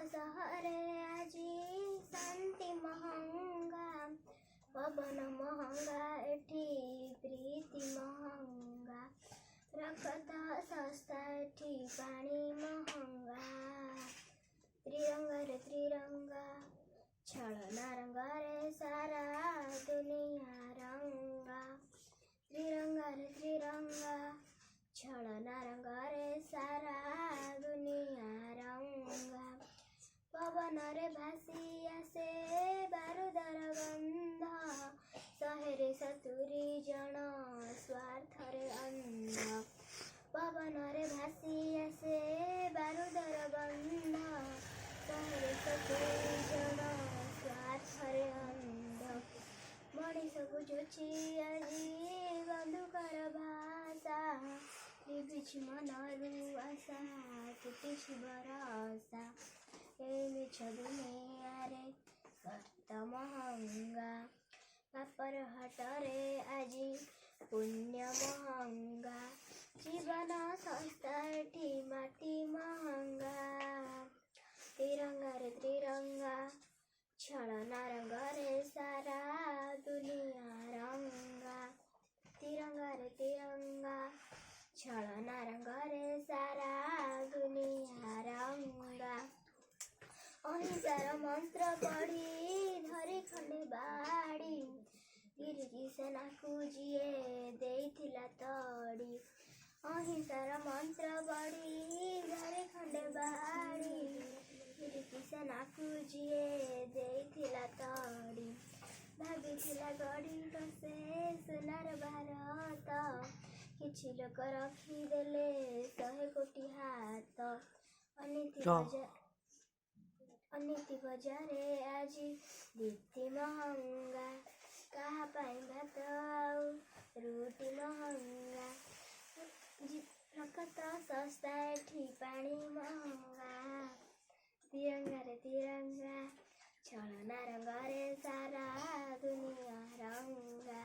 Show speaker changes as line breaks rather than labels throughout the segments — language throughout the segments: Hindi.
सहरे आजी शांति महंगा पवन महंगा एठी प्रीति महंगा रखता सस्ता एठी पानी महंगा त्रिरंगा रे त्रिरंगा छलना रंगा रे सारा दुनिया रंगा त्रिरंगा रे त्रिरंगा छलना रंगा रे सारा दुनिया रंगा पवन रे भासी आसे बारूदर गंध शहे सतुरी जन स्वार्थ रे अंध पवन रे भासी आसे बारूदर गंध शहे सतुरी जन स्वार्थ रे अंध मनीष बुझुछि आजी बंधुकर भाषा लिभिछि मनरु आशा तुटिछि भरसा ए मिछ दुनियारे सत महंगा पापर हाटरे आजी पुण्य महंगा जीवन सस्ता एठी माटी महंगा तिरंगा रे त्रिरंगा छलना रंग रे सारा दुनिया रंगा तिरंगा रे तिरंगा छलना रंग रे सारा दुनिया रंगा अहिंसार मंत्र पढ़ी धरी खंडे बाड़ी गिरिजी सेना को जिए देइथिला तड़ी अहिंसार मंत्र पढ़ी धरी खंडे बाड़ी गिरिजी सेना को जिए देइथिला तड़ी भाबिथिला गढ़ी से सोनार भारत किछि लोक रखिदेले 100 कोटी हाथ अनीति बजारे आजी दीप्ति महंगा कहा पाई भात रोटी महंगा रखत सस्ता एठी पानी महंगा तिरंगा रे तिरंगा छलना रंग रे सारा दुनिया रंगा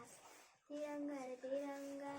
तिरंगा रे तिरंगा